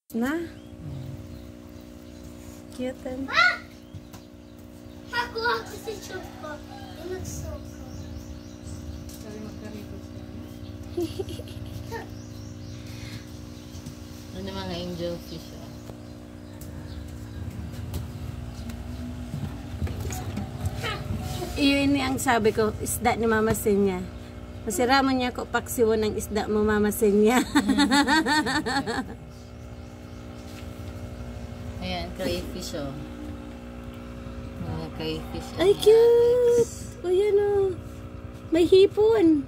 Na? Cute. Ako si Choco. Nagsuko. Sabi magkarikot ka. Ano mga angel fish ah. Iyon ni ang sabi ko, isda ni Mama Senya. Masirama niya ko paksiwo ng isda mo, Mama Senya. Ayan, crayfish oh. Mga crayfish. Ay, cute! O yan o. May hipon.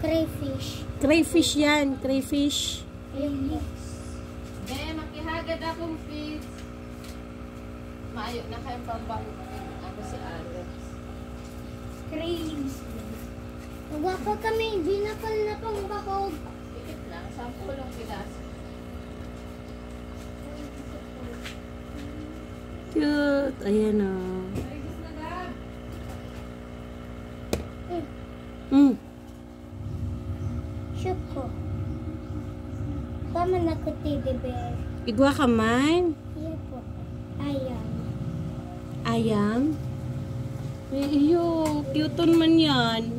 Crayfish. Crayfish yan, crayfish. Ayun. Makihagad akong fish. Maayo na kayong pambaho. Ako si Alex. Crayfish. Magwapa kami. Hindi na pala na pang bakog. Ikit lang, 10 pilas. Cute. Ayan o. Choco. Tama na ko teddy bear. Igwa ka man. Iya po. Ayan. Ayam. Iyo, cute man yan.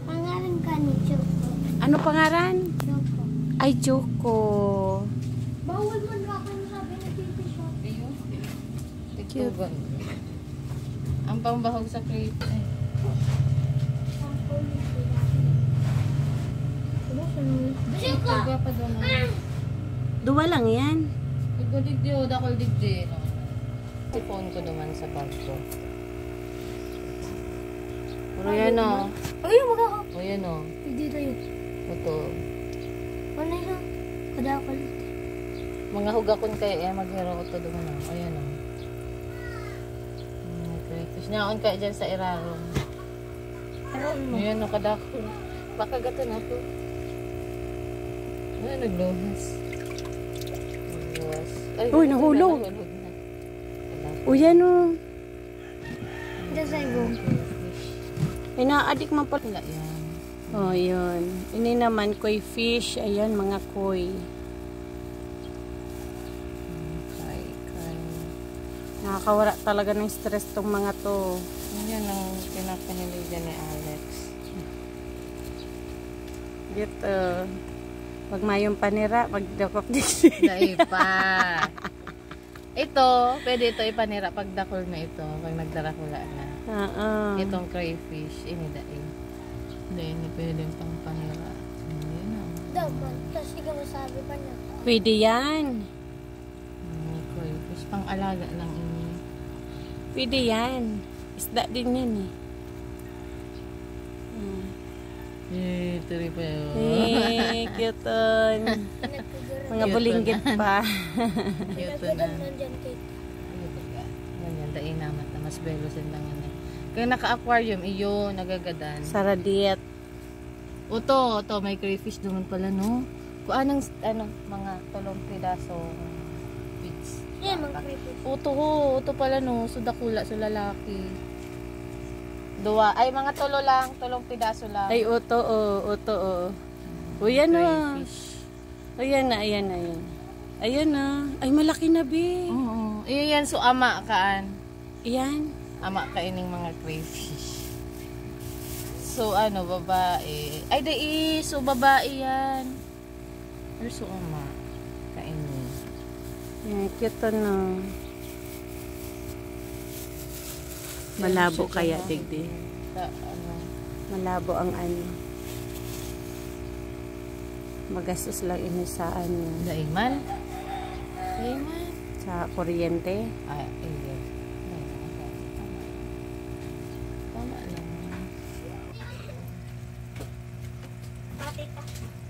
Pangalan ka ni Choco. Ano pangaran? Choco. Ay, Choco. Bawal man ka kung sabi ng titi shop. Ayun. Tigtugan. Ang pambahog sa crayfish. Choco. Tigwa pa doon. Duwa lang yan. Tigwa digdi o, dakol digdi. Si phone ko naman sa bag ko. Pero yan o. Ayun, magkaka. O yan o. Hindi tayo. Ito. Ano yun? Kadakal. Mga hugakon kayo eh. Maghiro ko ito doon o. Ayan o. Crayfish. Nyaon kayo dyan sa irarong. Ayan o, kadako. Baka gato na ako. Ayan, nagluhas. Nagluhas. Ay, Uy, nahulog. Nahulog na. Kadako. O yan o. Diyan sa ibo. Inaadik man pa. Wala yan. Oh, yun. Ini naman, koi fish. Ayan, mga koi. Kay. Nakakawala talaga ng stress tong mga to. Yan ang pinapahiligan ni Alex. Dito. Pag mayong panira, magdakop dito. Dahil pa. Ito, pwede ito ipanira pag dakol na ito. Pag nagdarakula na. Itong crayfish, ini dahil. Hindi pwede pang panira. Hindi na. Daman. Tapos ikaw masabi pa na. Pwede yan. Crayfish, pang alaga lang ini. Pwede yan. Isda din yan eh. Tuloy pa yun. Cute on. Mga bulinggit pa. Cute na. Ganyan, daing naman na mas belosin lang yan. Kaya naka-aquarium, iyo, nagagadan. Saradiet. To, may crayfish doon pala, no? Kung anong, mga 3 pidaso fish. Yan, mga crayfish. Uto pala, no? Sudakula, so lalaki. Mga 3 lang, 3 pidaso lang. Ay, uto o. O yan o. Crayfish. Ayan na. Ayan na. Ay, malaki na, be. Oo. Yan, so ama kaan. Ayan. Ama kaining mga crayfish. So, babae. Ay, so babae yan. Or so ama. Kainin. Ayan, cute na. Malabo kaya, digdi. Malabo ang ano. Magastos lang ini sa ano. Daiman? Sa kuryente. Ay, iya. Tama lang.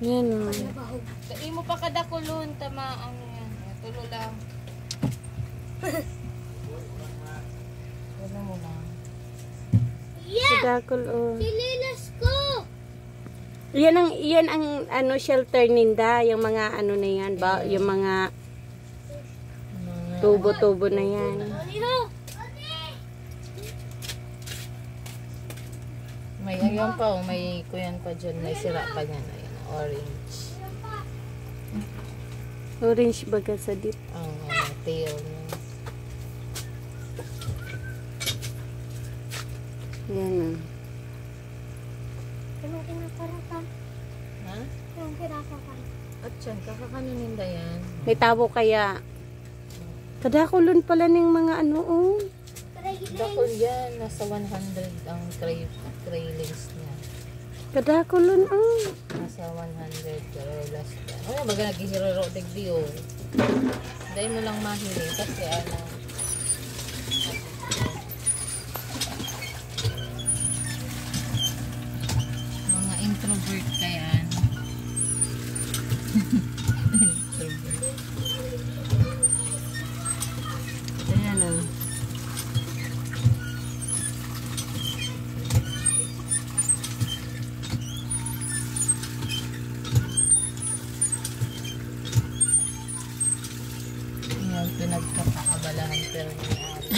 Yan o. Dai mo pa kadakulon, tama, yan. Tulo lang. Tulo mo lang. Sadakol o. Sililas ko! Yan ang shelter ninda, yung mga ano na yan ba, yung mga tubo-tubo na yan. May ayun pa, may kuyan pa dyan, may sira pa dyan, ayun, orange. Orange baga sa dip. Tail niya. Yan. Anong kinapara ka? Ha? Anong kinapara ka? At siya, kakakanunin da yan. May tabo kaya. Kadakulon pala ng mga ano, oh. Dakol yan, nasa 100 ang craylings niya. Kadakulon, oh. Nasa 100, pero last yan. Ano, baga naghihiraro digdi, oh. Dahil mo lang mahili, kasi ano, mga introvert ka yan. Introvert. Ayan, oh. Yan, pinagkakabalahan pero nangyari.